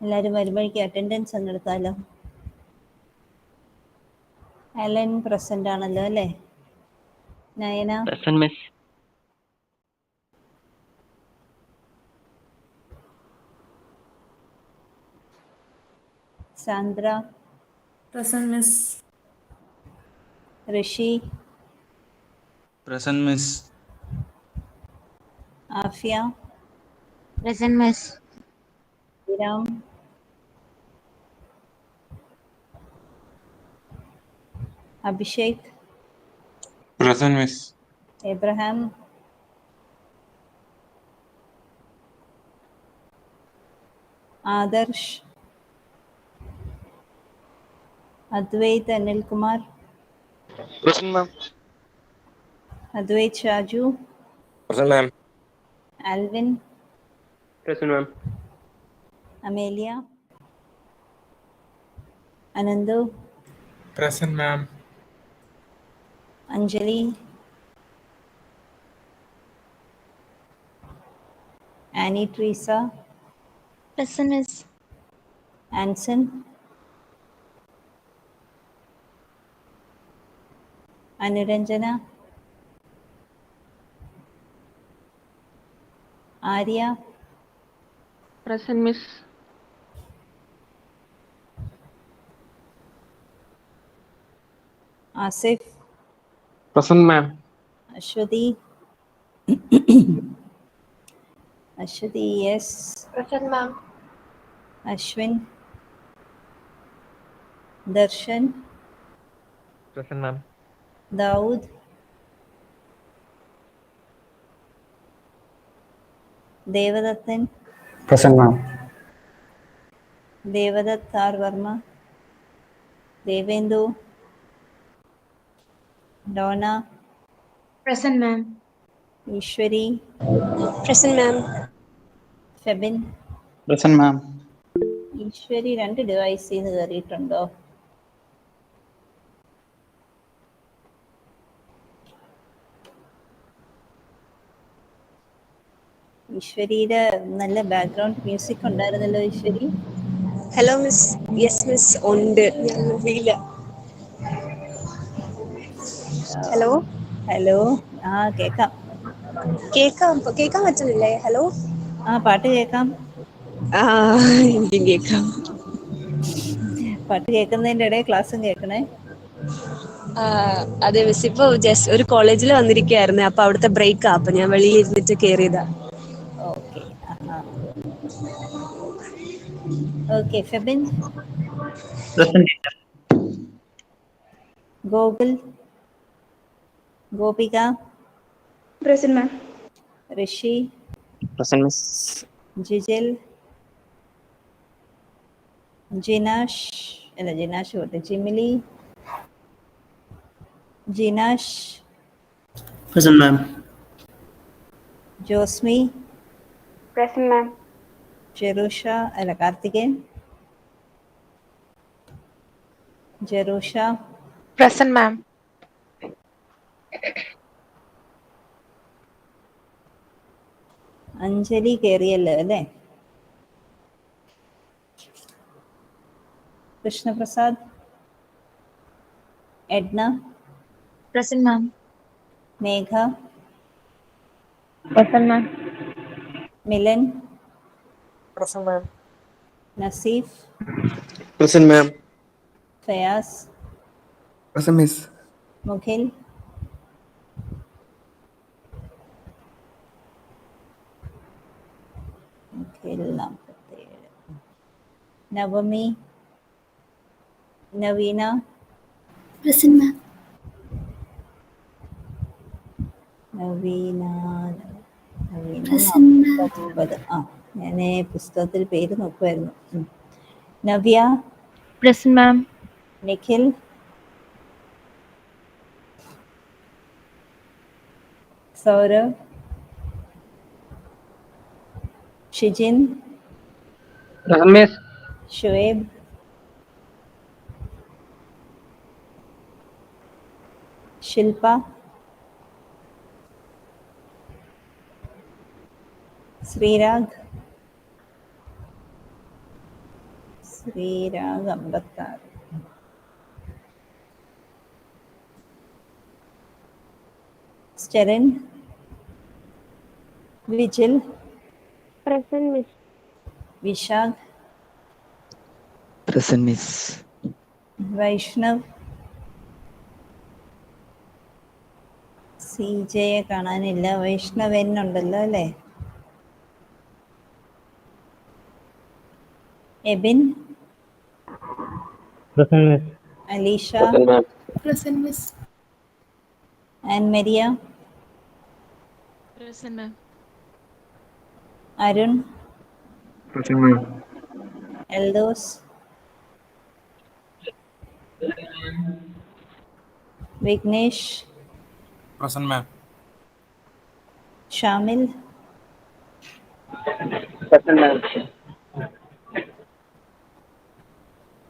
എല്ലാവരും വരുമ്പോഴേക്കും അറ്റൻഡൻസ് ഒന്ന് എടുത്താലോ. അലൻ പ്രസന്റ് ആണല്ലോ അല്ലേ? Nayana Present, miss. Sandra Present, miss. Rishi Present, miss. Afiya Present, miss. Sreeram Abhishek Present, miss. Abraham Adarsh Adwaith Anilkumar Present, ma'am. Adwaith Shaju Present, ma'am. Alvin Present, ma'am. Amelia Ananthu Present, ma'am. Anjali Annie Treesa Present, miss. Anson Anuranjana Arya Present, miss. Asif Present, ma'am. Aswathy Aswathy yes Present, ma'am. Aswin Darshan Present, ma'am. Dawood Devadathan Present, ma'am. Devadath R Varma Devendu Donna Present, ma'am. ഈശ്വരി Present, ma'am. Febin Present, ma'am. Eeswari 2 ഡിവൈസിൽ നിന്ന് കയറിയിട്ടുണ്ടോ? ഈശ്വരിയുടെ നല്ല background music ഉണ്ടായിരുന്നല്ലോ Eeswari. Hello miss. Yes miss, ഉണ്ട്. ഞാൻ അറിയില്ല. Hello hello, ആ കേക്കാം. കേൾക്കാൻ പറ്റുന്നില്ലേ? ഹലോ, ആ പാട്ട് കേക്കാം. ആ എനിക്കും കേൾക്കാം. പാട്ട് കേൾക്കുന്നതിൻ്റെ ഇടയിൽ ക്ലാസ്സും കേൾക്കണേ. അതെ മിസ്, ഇപ്പൊ ജസ്റ്റ് ഒരു കോളേജിൽ വന്നിരിക്കുകയായിരുന്നു. അപ്പൊ അവിടുത്തെ ബ്രേക്കാ, അപ്പൊ ഞാൻ വെളിയിൽ ഇരുന്നിട്ട് കയറിയതാ. Okay, okay. Febin, Present, Gokul, Gopika, Present, ma'am. Rishi, Present, miss. Jijal, Jinash പോട്ടെ, Jimili, ജിനാഷ്, Present, ma'am. Josmi, Present, ma'am. Jerusha Karthikeyan, Jerusha, Present, ma'am. Anjali കേറിയല്ലോ അല്ലേ? Krishnaprasad, Edna, Present, ma'am. മേഘ, Present, ma'am. Milan, Present, ma'am. Naseef, Present, ma'am. Fayaz, Present, miss. Mukhil, Mukhil 47, Navami, നവീന, Present, ma'am. നവീന 49. ഞാൻ പുസ്തകത്തിൽ പേര് നോക്കുമായിരുന്നു. Navya, Present, ma'am. Nikhil, Sourav, Shijin, Present, miss. Shuaib, ശില്പ, Sreerag, Sreerag 56. Stearin, vigil, Present, Miss. Vishakh, Present Miss. Vaishnav, C ജെയെ കാണാനില്ല. വൈഷ്ണവ് ഉണ്ടല്ലോ അല്ലേ? Ebin, Present Miss. Alisha, Present, Miss. And Maria, Present, ma'am. Arun, Present ma'am. Eldhose, Vignesh, Present ma'am. Shamil, Present ma'am.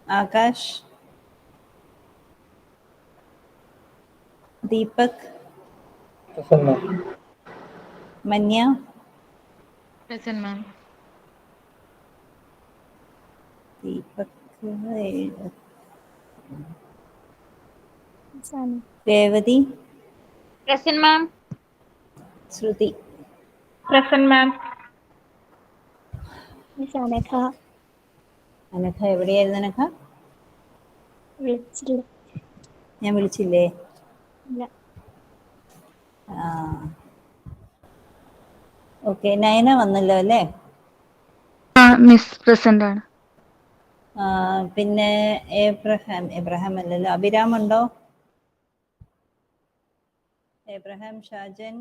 Akash, Deepak, Present ma'am. മന്യ, Present, ma'am. Deepak 7. Revathi, Present, ma'am. Shruti, Present, ma'am. Miss Anekha. Anagha എവിടെയായിരുന്നു? അനഘ വിളിച്ചില്ല. ഞാൻ വിളിച്ചില്ലേ? ഇല്ല. Okay, Nayana വന്നല്ലോ അല്ലേ? മിസ് പ്രസന്റ് ആണ്. പിന്നെ എബ്രഹാം അല്ലല്ലോ, അഭിരാം ഉണ്ടോ? എബ്രഹാം, ഷാജൻ,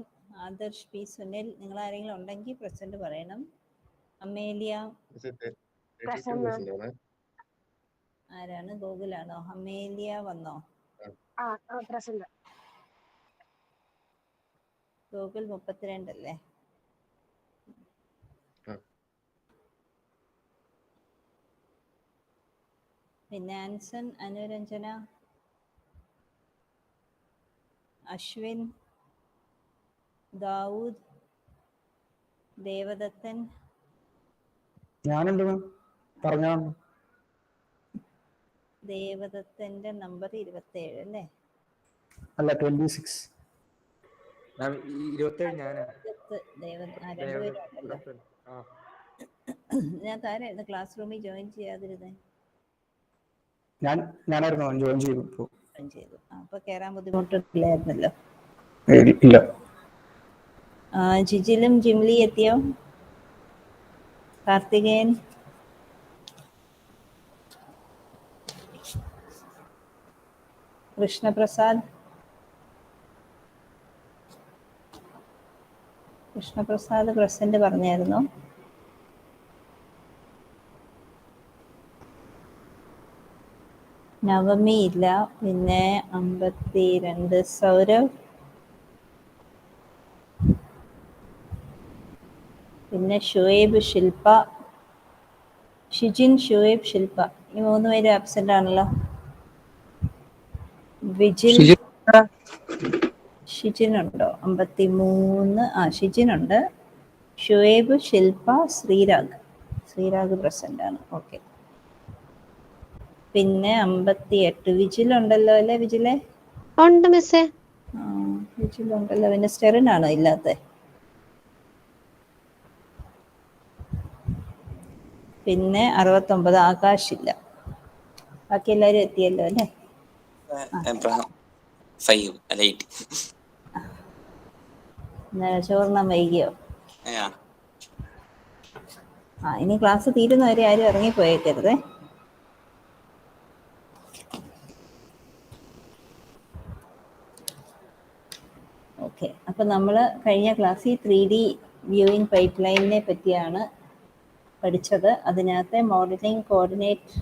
ആദർശ്, പി സുനിൽ, നിങ്ങൾ ആരെങ്കിലും ഉണ്ടെങ്കിൽ പ്രസന്റ് പറയണം. അമേലിയ ആരാണ്? ഗോകുലാണോ? അമേലിയ വന്നോ? ഗോകുൽ 32 അല്ലേ? പിന്നെ ആൻസൺ, അനുരഞ്ജന, അശ്വിൻ, ദാവൂദ്, ദേവദത്തൻ. ഞാനുണ്ട് മാം, പറഞ്ഞോ. ദേവദത്തന്റെ നമ്പർ 27 അല്ലേ? അല്ല 26. 27 ഞാനാ. രണ്ടുപേരുണ്ടല്ലോ. ഞാൻ താരായിരുന്നു ക്ലാസ് റൂമിൽ ജോയിൻ ചെയ്യാതിരുന്നേ? ഞാനായിരുന്നു ജോയിൻ ചെയ്തു. അപ്പൊ കേറാൻ ബുദ്ധിമുട്ടില്ലായിരുന്നല്ലോ. ഇല്ല. ജിജിലും ജിംലി എത്തിയോ? കാർത്തികേയൻ, കൃഷ്ണപ്രസാദ്, പ്രസന്റ് പറഞ്ഞായിരുന്നു. നവമി ഇല്ല. പിന്നെ 52 സൗരവ്, പിന്നെ ഷുവേബ്, ശില്പ, ഷിജിൻ, ഷുവേബ്, ശില്പ, ഈ 3 പേര് ആബ്സെന്റ് ആണല്ലോ. വിജിൻ, ഷിജിൻ ഉണ്ടോ? 53. ഷിജിൻ ഉണ്ട്. ഷുവേബ്, ശില്പ, ശ്രീരാഗ് പ്രസന്റ് ആണ്. ഓക്കെ. പിന്നെ 58 വിജിലുണ്ടല്ലോ അല്ലേ? വിജിലെ ഉണ്ട് മിസ്സേ. വിജിലുണ്ടല്ലോ. പിന്നെ സ്റ്റെറിൻ ആണോ ഇല്ലാത്ത? പിന്നെ 69 ആകാശില്ല. ബാക്കി എല്ലാരും എത്തിയല്ലോ അല്ലേ? ചോറിനാൻ വൈകിയോ? ഇനി ക്ലാസ് തീരുന്നവരെ ആരും ഇറങ്ങിപ്പോയേക്കരുതേ. ഓക്കെ, അപ്പൊ നമ്മൾ കഴിഞ്ഞ ക്ലാസ്സിൽ 3D വ്യൂയിങ് പൈപ്പ് ലൈനിനെ പറ്റിയാണ് പഠിച്ചത്. അതിനകത്തെ മോഡലിംഗ് കോർഡിനേറ്റ്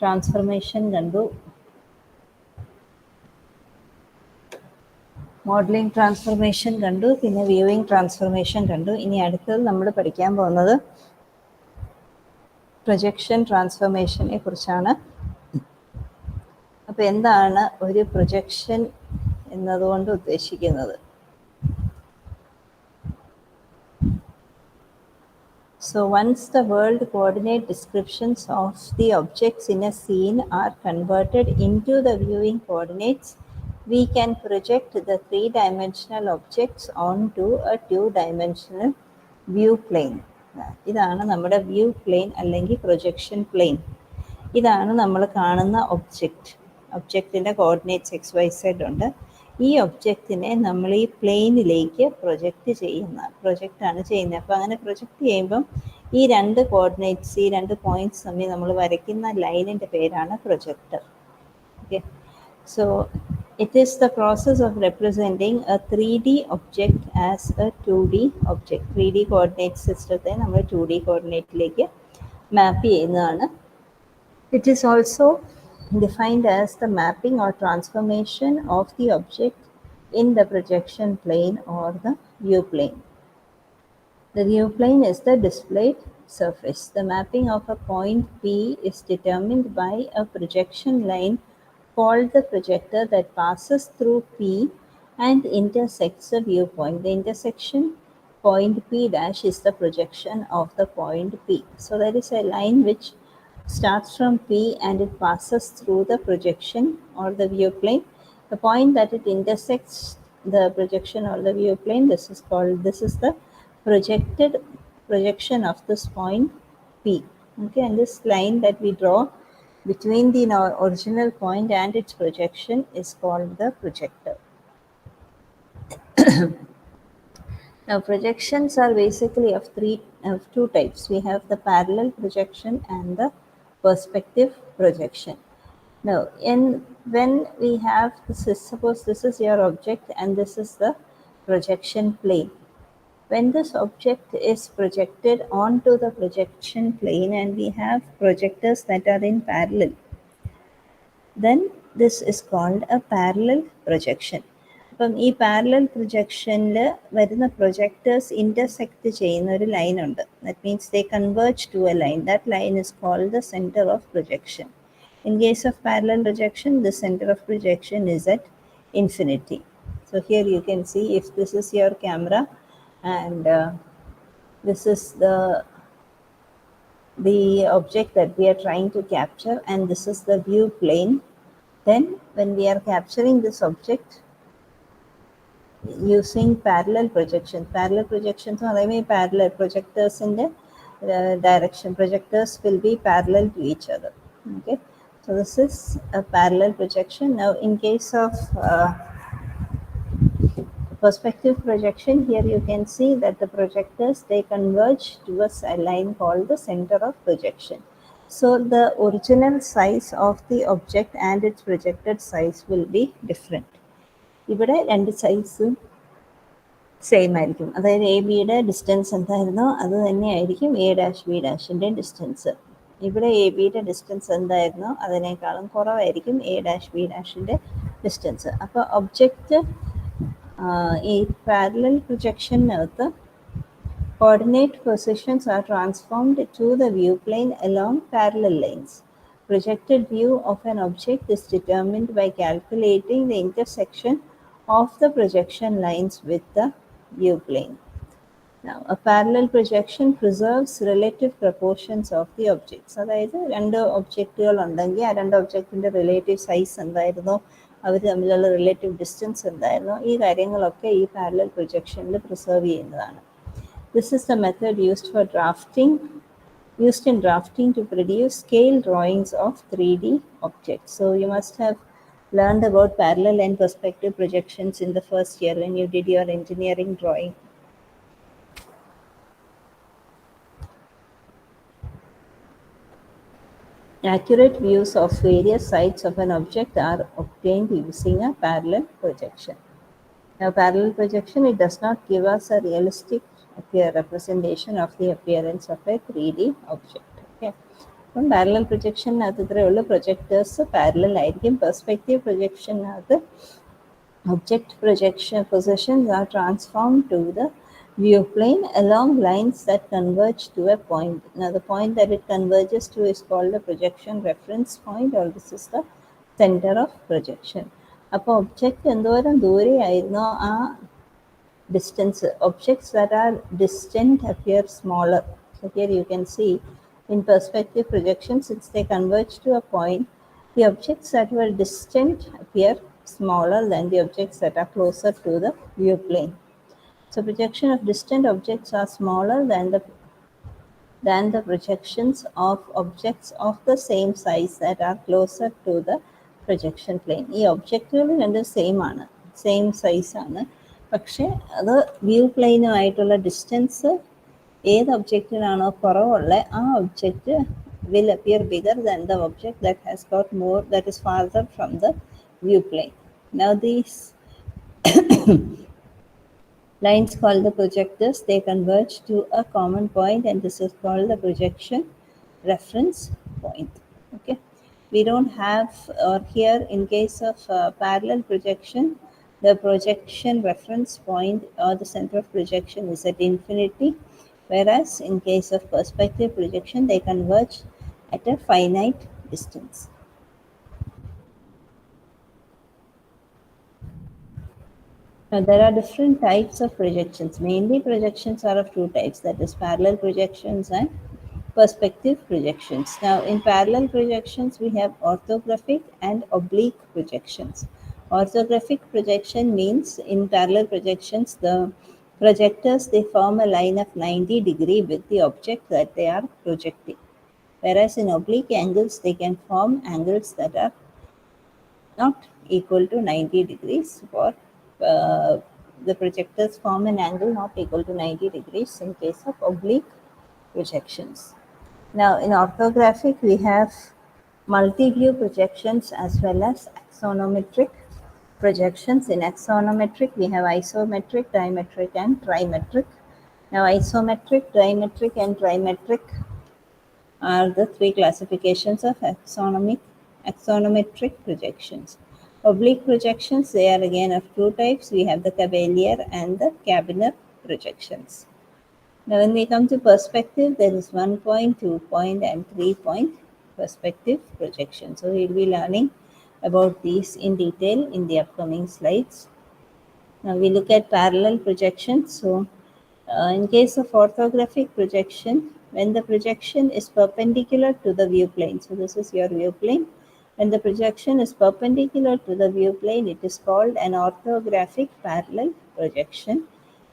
ട്രാൻസ്ഫർമേഷൻ കണ്ടു. പിന്നെ വ്യൂയിങ് ട്രാൻസ്ഫർമേഷൻ കണ്ടു. ഇനി അടുത്തത് നമ്മൾ പഠിക്കാൻ പോകുന്നത് പ്രൊജക്ഷൻ ട്രാൻസ്ഫർമേഷനെ കുറിച്ചാണ്. അപ്പോൾ എന്താണ് ഒരു പ്രൊജക്ഷൻ എന്നതുകൊണ്ട് ഉദ്ദേശിക്കുന്നത്? So once the world coordinate descriptions of the objects in a scene are converted into the viewing coordinates, we can project the three-dimensional objects onto a two-dimensional view plane. ഇതാണ് നമ്മുടെ view plain അല്ലെങ്കിൽ projection plain. ഇതാണ് നമ്മൾ കാണുന്ന ഒബ്ജക്റ്റിൻ്റെ coordinates XYZ ഉണ്ട്. ഈ ഒബ്ജക്റ്റിനെ നമ്മൾ ഈ പ്ലെയിനിലേക്ക് പ്രൊജക്റ്റാണ് ചെയ്യുന്നത്. അപ്പോൾ അങ്ങനെ പ്രൊജക്റ്റ് ചെയ്യുമ്പം ഈ രണ്ട് കോർഡിനേറ്റ്സ്, ഈ രണ്ട് പോയിന്റ്സ് തമ്മിൽ നമ്മൾ വരയ്ക്കുന്ന ലൈനിൻ്റെ പേരാണ് projector. Okay, so it is the process of representing A 3D object as A 2D object. 3D coordinate സിസ്റ്റത്തെ നമ്മൾ 2D കോർഡിനേറ്റിലേക്ക് മാപ്പ് ചെയ്യുന്നതാണ്. It is also defined as the mapping or transformation of the object in the projection plane or the view plane. The view plane is the displayed surface. The mapping of a point P is determined by a projection line called the projector that passes through P and intersects the viewpoint. The intersection point P dash is the projection of the point P. So there is a line which starts from P and it passes through the projection or the view plane. The point that it intersects the projection or the view plane, this is the projection of this point P. Okay, and this line that we draw between the original point and its projection is called the projector. Now projections are basically of two types. We have the parallel projection and the perspective projection. Now, when we have suppose this is your object and this is the projection plane. When this object is projected onto the projection plane and we have projectors that are in parallel, then this is called a parallel projection. അപ്പം ഈ parallel പ്രൊജക്ഷനിൽ വരുന്ന projectors intersect ചെയ്യുന്ന ഒരു line ഉണ്ട്. That means they converge to a line. That line is called the centre of projection. In case of parallel projection, the centre of projection is at infinity. So here you can see if this is your camera and this is the object that we are trying to capture and this is the view plane, then when we are capturing this object using parallel projections parallel projectors in the direction, projectors will be parallel to each other. Okay, so this is a parallel projection. Now in case of perspective projection, here you can see that the projectors, they converge towards a line called the center of projection. So the original size of the object and its projected size will be different. ഇവിടെ രണ്ട് സൈസും same ആയിരിക്കും. അതായത് A ബിയുടെ distance എന്തായിരുന്നോ അത് തന്നെയായിരിക്കും A dash B ഡാഷിൻ്റെ distance. ഇവിടെ A ബിയുടെ ഡിസ്റ്റൻസ് എന്തായിരുന്നോ അതിനേക്കാളും കുറവായിരിക്കും എ ഡാഷ് ബി ഡാഷിൻ്റെ ഡിസ്റ്റൻസ്. അപ്പോൾ ഒബ്ജക്റ്റ് ഈ parallel പ്രൊജക്ഷനകത്ത് coordinate positions are transformed to the view plane along parallel lines. Projected view of an object is determined by calculating the intersection of the projection lines with the view plane. Now, a parallel projection preserves relative proportions of the objects. അതായത് രണ്ട് ഒബ്ജക്റ്റുകൾ ഉണ്ടെങ്കിൽ ആ രണ്ട് ഒബ്ജക്റ്റിൻ്റെ relative size എന്തായിരുന്നോ അവർ തമ്മിലുള്ള relative distance എന്തായിരുന്നോ ഈ കാര്യങ്ങളൊക്കെ ഈ പാരലൽ പ്രൊജക്ഷനിൽ പ്രിസർവ് ചെയ്യുന്നതാണ്. This is the method used in drafting to produce scale drawings of 3D objects. So you must have learned about parallel and perspective projections in the first year when you did your engineering drawing. Accurate views of various sides of an object are obtained using a parallel projection. Now, parallel projection, it does not give us a realistic representation of the appearance of a 3D object. Okay. From parallel projection, the projectors parallel ആയിരിക്കും. Perspective projection, the object projection positions are transformed to the view plane along lines that converge to a point. Now, the point that it converges to is called the projection reference point, or this is the center of projection. അപ്പോൾ object എന്തോരം ദൂരെയായിരുന്നോ ആ distance, objects that are distant appear smaller. So here you can see in perspective projection, since they converge to a point, the objects that were distant appear smaller than the objects that are closer to the view plane. So projection of distant objects are smaller than the projections of objects of the same size that are closer to the projection plane. ഈ ഒബ്ജക്റ്റുകൾ രണ്ടും same സൈസാണ്, പക്ഷേ അത് view പ്ലെയിനുമായിട്ടുള്ള distance ഏത് ഒബ്ജക്റ്റിനാണോ കുറവുള്ള ആ object will appear bigger than the object that has got more, that is farther from the view plane. Now these lines called the projectors, they converge to a common point, and this is called the projection reference point. Okay, we don't have, or here in case of parallel projection, the projection reference point or the center of projection is at infinity, whereas in case of perspective projection, they converge at a finite distance. Now, there are different types of projections. Mainly projections are of two types, that is parallel projections and perspective projections. Now, in parallel projections, we have orthographic and oblique projections. Orthographic projection means in parallel projections, the projectors, they form a line of 90 degrees with the object that they are projecting. Whereas in oblique angles, they can form angles that are not equal to 90 degrees, or the projectors form an angle not equal to 90 degrees in case of oblique projections. Now, in orthographic, we have multi-view projections as well as axonometric projections. In axonometric, we have isometric, dimetric, and trimetric. Now, isometric, dimetric, and trimetric are the three classifications of axonometric projections. Oblique projections, they are again of two types. We have the Cavalier and the Cabinet projections. Now, when we come to perspective, there is 1 point, 2 point, and 3 point perspective projection. So, we will be learning about these in detail in the upcoming slides. Now, we look at parallel projections. So, in case of orthographic projection, when the projection is perpendicular to the view plane, so this is your view plane. When the projection is perpendicular to the view plane, it is called an orthographic parallel projection.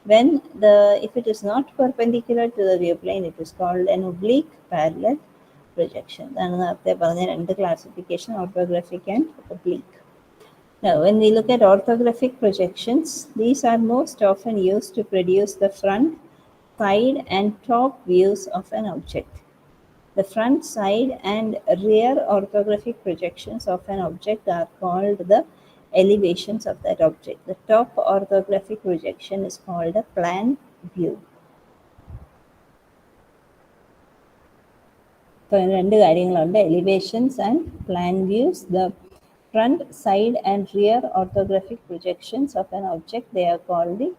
If it is not perpendicular to the view plane, it is called an oblique parallel projection. That's the classification, orthographic and oblique. Now, when we look at orthographic projections, these are most often used to produce the front, side, and top views of an object. The front, side, and rear orthographic projections of an object are called the elevations of that object. The top orthographic projection is called a plan view. So, രണ്ട് കാര്യങ്ങളുണ്ട്, elevations and plan views. The front, side, and rear orthographic projections of an object, they are called the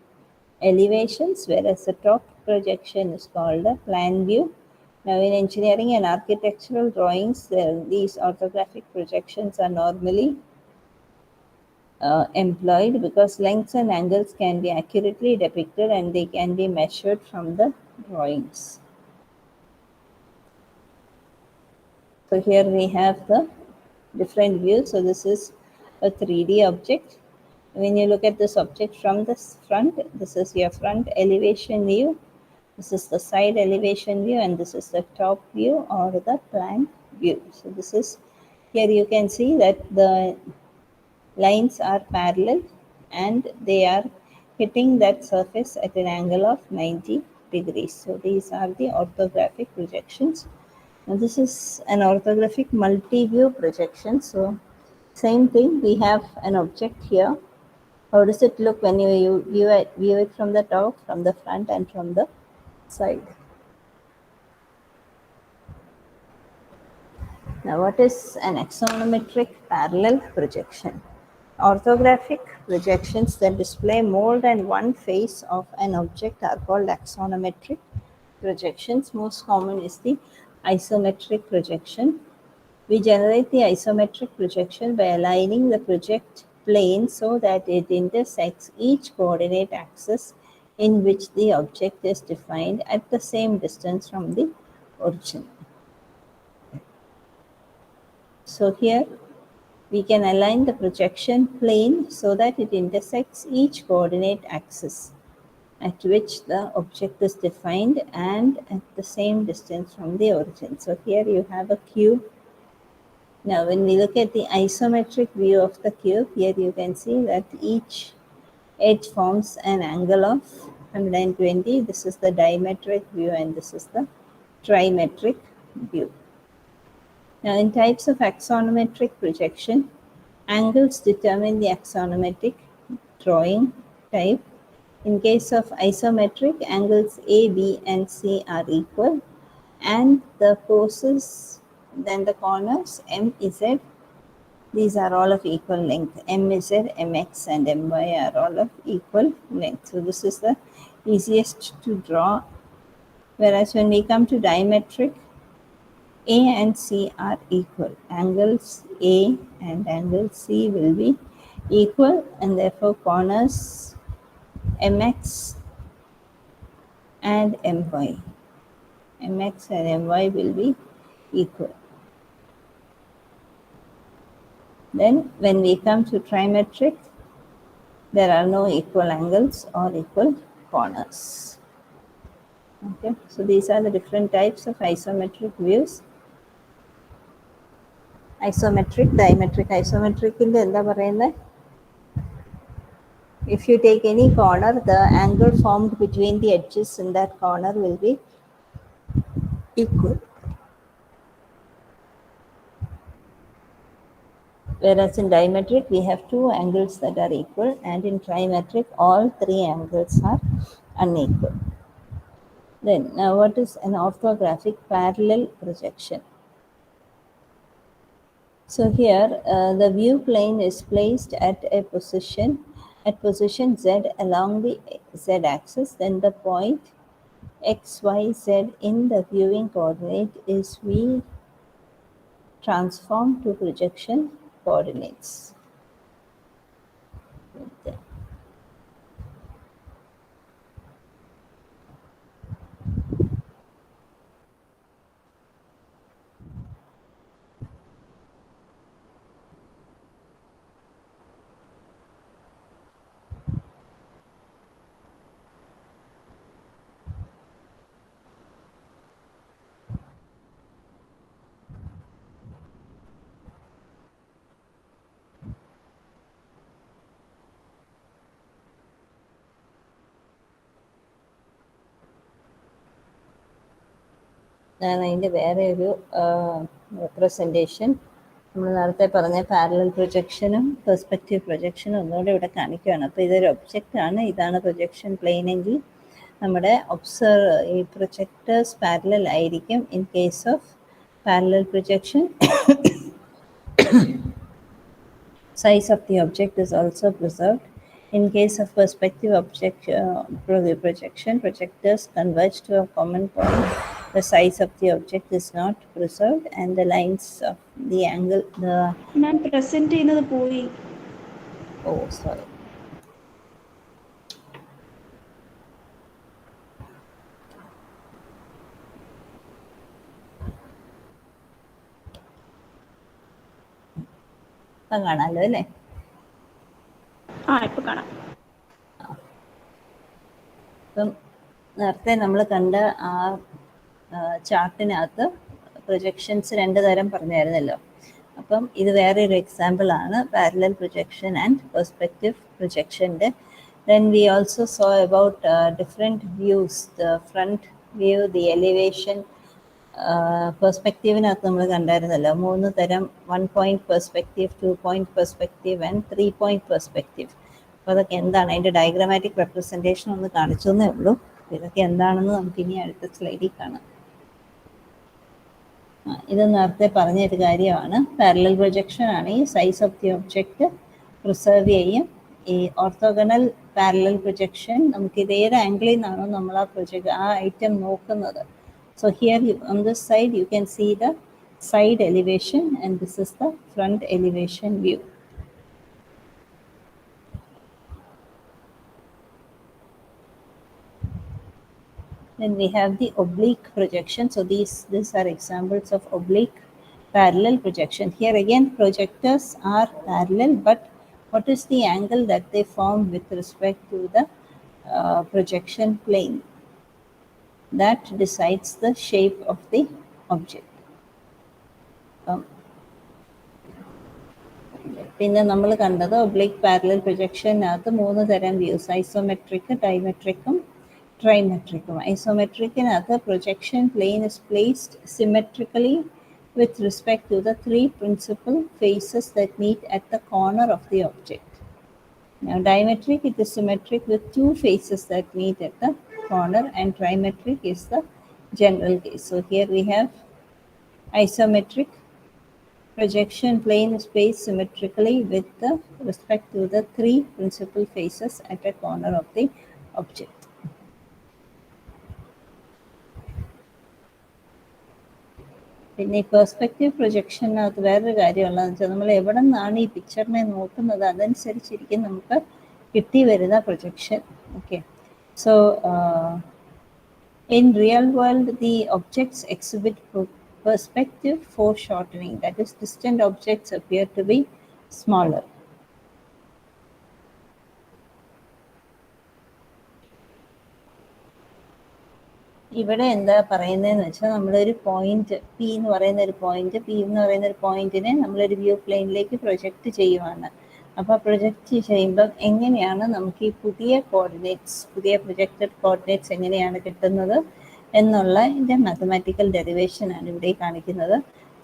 elevations, whereas the top projection is called a plan view. Now, in engineering and architectural drawings, these orthographic projections are normally employed because lengths and angles can be accurately depicted and they can be measured from the drawings. So, here we have the different views. So, this is a 3D object. When you look at this object from the front, this is your front elevation view. This is the side elevation view, and this is the top view or the plan view. So, this is, here you can see that the lines are parallel and they are hitting that surface at an angle of 90 degrees. So, these are the orthographic projections. Now, this is an orthographic multi-view projection. So, same thing, we have an object here. How does it look when you view it from the top, from the front, and from the side? Now, what is an axonometric parallel projection? Orthographic projections that display more than one face of an object are called axonometric projections. Most common is the isometric projection. We generate the isometric projection by aligning the project plane so that it intersects each coordinate axis in which the object is defined at the same distance from the origin. So here we can align the projection plane so that it intersects each coordinate axis at which the object is defined and at the same distance from the origin. So here you have a cube. Now when we look at the isometric view of the cube, here you can see that each edge forms an angle of 120. This is the dimetric view and this is the trimetric view. Now in types of axonometric projection, angles determine the axonometric drawing type. In case of isometric, angles A, B, and C are equal, and the poses, then the corners M, Z, these are all of equal length. MZ, MX, and MY are all of equal length. So this is the easiest to draw. Whereas when we come to dimetric, A and C are equal. Angles A and angle C will be equal, and therefore corners MX and MY. MX and MY will be equal. Then when we come to trimetric, there are no equal angles or equal corners. Okay, so these are the different types of isometric views. Isometric, dimetric. Isometric in the if you take any corner, the angle formed between the edges in that corner will be equal. Whereas in dimetric, we have two angles that are equal, and in trimetric, all three angles are unequal. Then, now what is an orthographic parallel projection? So here, the view plane is placed at position Z along the Z-axis. Then the point X, Y, Z in the viewing coordinate is V transformed to projection coordinates. ഞാൻ അതിൻ്റെ വേറെ ഒരു representation നമ്മൾ നേരത്തെ പറഞ്ഞ parallel പ്രൊജക്ഷനും perspective പ്രൊജക്ഷനും ഒന്നുകൂടെ ഇവിടെ കാണിക്കുകയാണ്. അപ്പോൾ ഇതൊരു ഒബ്ജക്റ്റാണ്, ഇതാണ് പ്രൊജക്ഷൻ പ്ലെയിൻ എങ്കിൽ നമ്മുടെ ഈ പ്രൊജക്ടേഴ്സ് പാരലൽ ആയിരിക്കും. In case of parallel projection, size of the object is also preserved. In case of perspective projection, projectors converge to a common point. The size of the object is not preserved, and the lines of the angle, ഞാൻ present ചെയ്യുന്നത് പോയി. Oh, sorry. കാണാമല്ലോ അല്ലേ? ഇപ്പൊ കാണാം. അപ്പം നേരത്തെ നമ്മൾ കണ്ട ആ ചാർട്ടിനകത്ത് പ്രൊജക്ഷൻസ് രണ്ട് തരം പറഞ്ഞായിരുന്നല്ലോ. അപ്പം ഇത് വേറൊരു എക്സാമ്പിൾ ആണ്, പാരലൽ പ്രൊജക്ഷൻ ആൻഡ് പെർസ്പെക്റ്റീവ് പ്രൊജക്ഷൻ്റെ. Then we also saw about different views, the front view, the elevation. പെർസ്പെക്റ്റീവിനകത്ത് നമ്മൾ കണ്ടായിരുന്നല്ലോ 3 തരം, 1 point perspective, 2 point perspective and 3 point perspective. അപ്പോൾ അതൊക്കെ എന്താണ്, അതിൻ്റെ ഡയഗ്രമാറ്റിക് റെപ്രസെൻറ്റേഷൻ ഒന്ന് കാണിച്ചെന്നേ ഉള്ളൂ. ഇതൊക്കെ എന്താണെന്ന് നമുക്ക് ഇനി അടുത്ത സ്ലൈഡിൽ കാണാം. ഇത് നേരത്തെ പറഞ്ഞൊരു കാര്യമാണ്. പാരലൽ പ്രൊജക്ഷൻ ആണ് ഈ size of the object preserve ചെയ്യും. ഈ ഓർത്തോഗണൽ പാരലൽ പ്രൊജക്ഷൻ നമുക്ക് ഇത് ഏത് ആംഗിളിൽ നിന്നാണോ നമ്മൾ ആ ഐറ്റം നോക്കുന്നത്. So here on this side you can see the side elevation, and this is the front elevation view. Then we have the oblique projection. So these are examples of oblique parallel projection. Here again projectors are parallel, but what is the angle that they form with respect to the projection plane? That decides the shape of the object. പിന്നെ നമ്മൾ കണ്ടത് oblique parallel പ്രൊജക്ഷനകത്ത് 3 തരം views, isometric, ഡൈമെട്രിക്കും ട്രൈമെട്രിക്കും. ഐസോമെട്രിക്കിനകത്ത് projection plane is placed symmetrically with respect to the 3 principal faces that meet at the corner of the object. Now dimetric, it is symmetric with 2 faces that meet at the corner, and trimetric is the general case. So here we have isometric. Projection plane is placed symmetrically with respect to the 3 principal faces at a corner of the object. പിന്നെ ഈ perspective പ്രൊജക്ഷനകത്ത് വേറൊരു കാര്യമുള്ളതെന്ന് വെച്ചാൽ നമ്മൾ എവിടെ നിന്നാണ് ഈ പിക്ചറിനെ നോക്കുന്നത് അതനുസരിച്ചിരിക്കും നമുക്ക് കിട്ടി വരുന്ന projection. Okay, so in real world the objects exhibit perspective foreshortening, that is distant objects appear to be smaller. ഇവിടെ എന്താ പറയുന്നതെന്ന് വെച്ചാൽ നമ്മളൊരു പോയിന്റ് പി എന്ന് പറയുന്ന ഒരു പോയിന്റിനെ നമ്മളൊരു വ്യൂ പ്ലെയിനിലേക്ക് പ്രൊജക്റ്റ് ചെയ്യുവാണ്. അപ്പോൾ പ്രൊജക്റ്റ് ചെയ്യുമ്പം എങ്ങനെയാണ് നമുക്ക് ഈ പുതിയ പ്രൊജക്റ്റഡ് കോർഡിനേറ്റ്സ് എങ്ങനെയാണ് കിട്ടുന്നത് എന്നുള്ള ഇതിൻ്റെ മാത്തമാറ്റിക്കൽ ഡെറിവേഷൻ ആണ് ഇവിടെ കാണിക്കുന്നത്.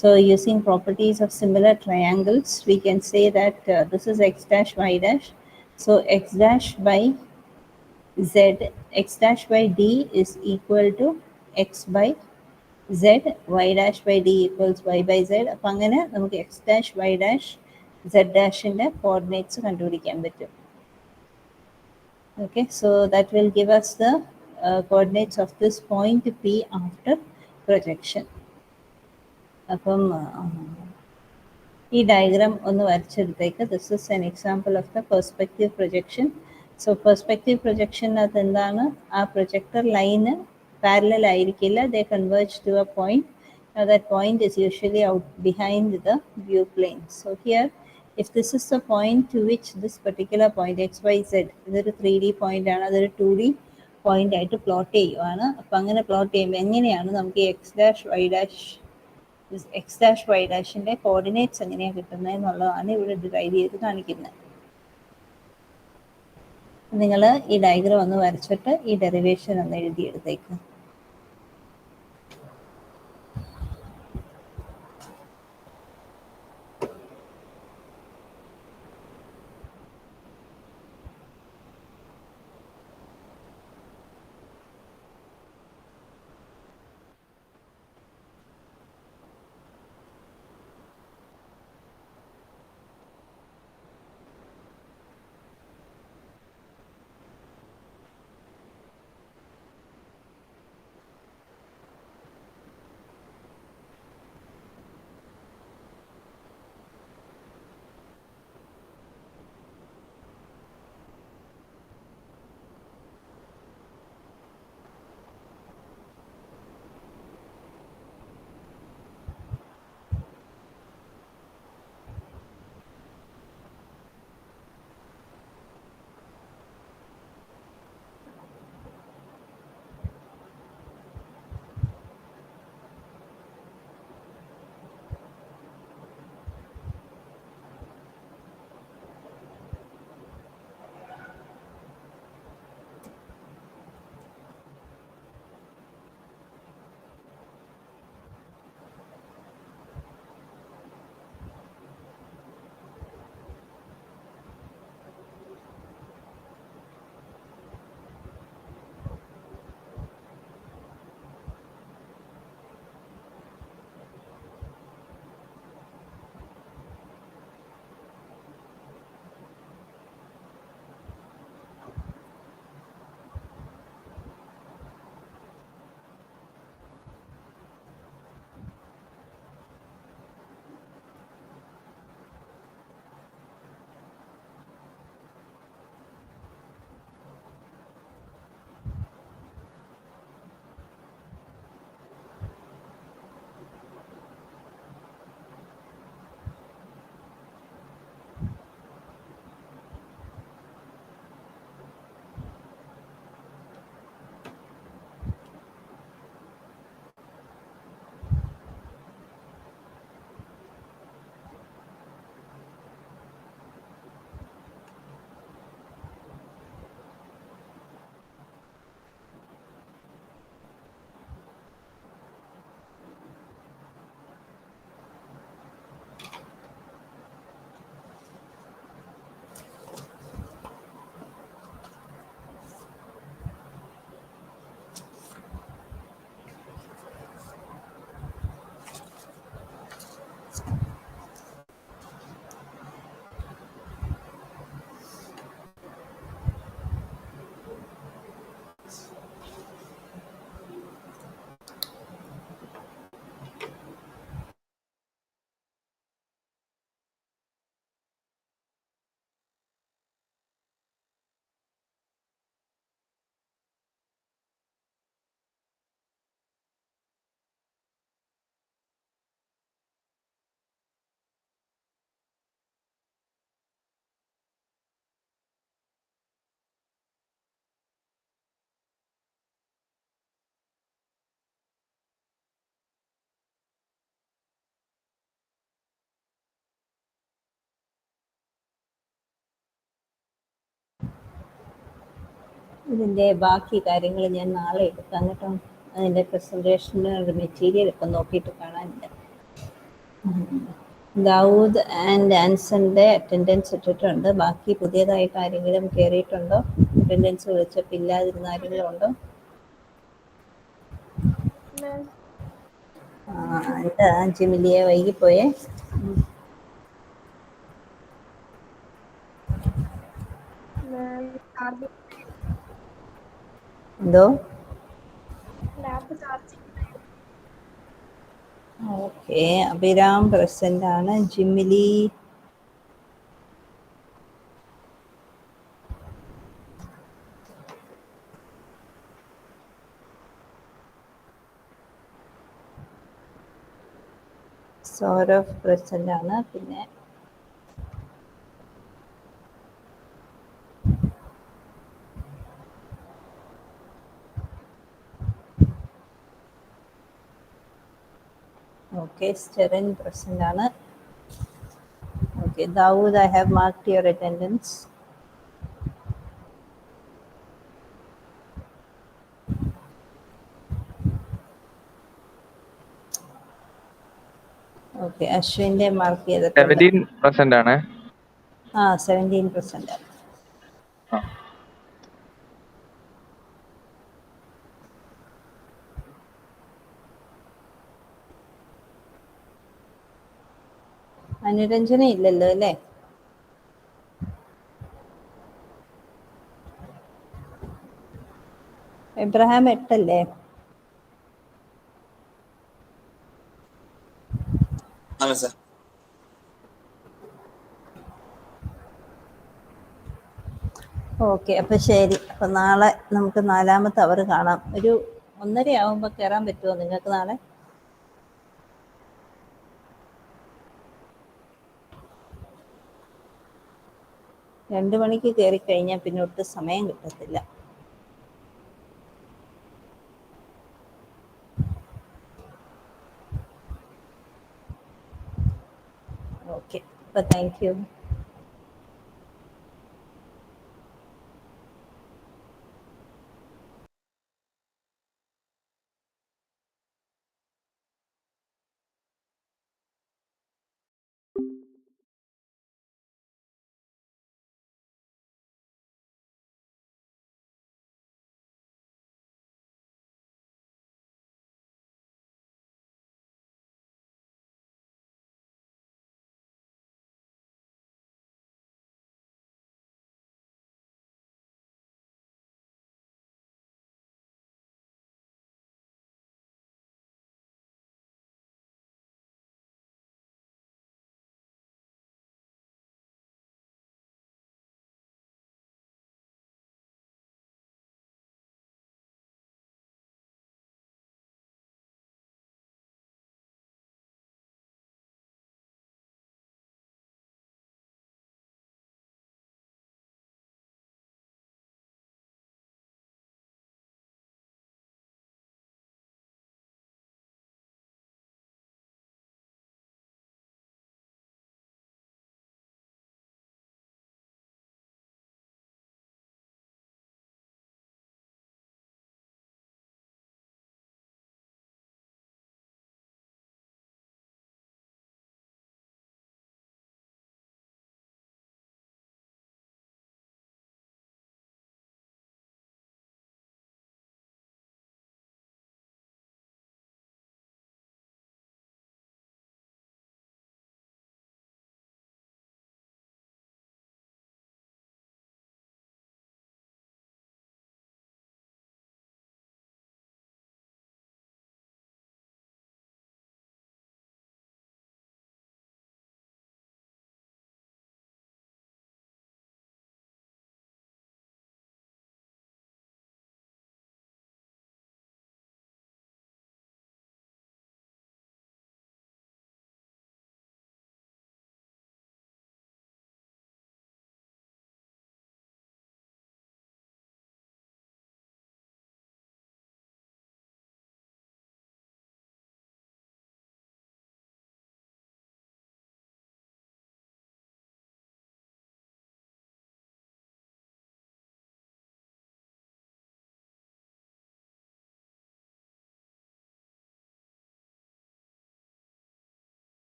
So using properties of similar triangles, we can say that this is x dash y dash. So x dash by z, x dash by d is equal to x by z, y dash by d equals y by z. അപ്പം അങ്ങനെ നമുക്ക് x dash y dash z dashൻ്റെ coordinates കണ്ടുപിടിക്കാൻ പറ്റും. Okay, so that will give us the coordinates of this point P after projection. അപ്പം ഈ diagram ഒന്ന് വരച്ചെടുത്തേക്ക്. This is an example of the perspective projection. So perspective പ്രൊജക്ഷനകത്ത് എന്താണ്, ആ പ്രൊജക്ടർ ലൈന് പാരലൽ ആയിരിക്കില്ല, they converge to a point. That point is usually out behind the view plane. So here, if this is the point to which this particular point x, y, z, ഇതൊരു 3D point ആണ്, അതൊരു 2D point ആയിട്ട് plot ചെയ്യുവാണ്. അപ്പം അങ്ങനെ plot ചെയ്യുമ്പോൾ എങ്ങനെയാണ് നമുക്ക് എക്സ് ഡാഷ് വൈ ഡാഷിൻ്റെ കോർഡിനേറ്റ്സ് എങ്ങനെയാണ് കിട്ടുന്നത് എന്നുള്ളതാണ് ഇവിടെ ഡിറൈവ് ചെയ്ത് കാണിക്കുന്നത്. നിങ്ങൾ ഈ ഡയഗ്രാം ഒന്ന് വരച്ചിട്ട് ഈ ഡെറിവേഷൻ ഒന്ന് എഴുതിയെടുത്തേക്ക്. ഇതിൻ്റെ ബാക്കി കാര്യങ്ങൾ ഞാൻ നാളെ എടുക്കാം കേട്ടോ. അതിൻ്റെ പ്രസൻറ്റേഷന് മെറ്റീരിയൽ ഇപ്പം നോക്കിയിട്ട് കാണാനില്ല. ദാവൂദ് ആൻഡ് ആൻസന്റെ അറ്റൻഡൻസ് ഇട്ടിട്ടുണ്ട്. ബാക്കി പുതിയതായിട്ട് ആരെങ്കിലും കയറിയിട്ടുണ്ടോ? അറ്റൻഡൻസ് വിളിച്ചപ്പോൾ ഇല്ലാതിരുന്ന ആരെങ്കിലും ഉണ്ടോ? എന്താ ജിമിലിയെ വൈകിപ്പോയേ? എന്തോ? ഓക്കെ, അഭിരാം പ്രസന്റ് ആണ്. ജിമിലി സൗരവ് പ്രസന്റ് ആണ്. പിന്നെ ഓക്കെ, സ്റ്റെറിൻ പ്രസന്റ് ആണ്. Okay, Dawood, I have marked your attendance. Okay, അശ്വിന്റെ മാർക്ക് ചെയ്തിട്ടുണ്ട്. 17% ആണ്. 17%. അനുരഞ്ജന ഇല്ലല്ലോ അല്ലേ? എബ്രഹാം 8 അല്ലേ? ഓക്കെ, അപ്പം ശരി. അപ്പം നാളെ നമുക്ക് 4ാമത്തെ അവർ കാണാം. ഒരു 1:30 ആകുമ്പോൾ കയറാൻ പറ്റുമോ നിങ്ങൾക്ക് നാളെ? രണ്ട് മണിക്ക് കയറി കഴിഞ്ഞാൽ പിന്നെ ഒട്ടും സമയം കിട്ടത്തില്ല. ഓക്കെ, അപ്പം താങ്ക് യു.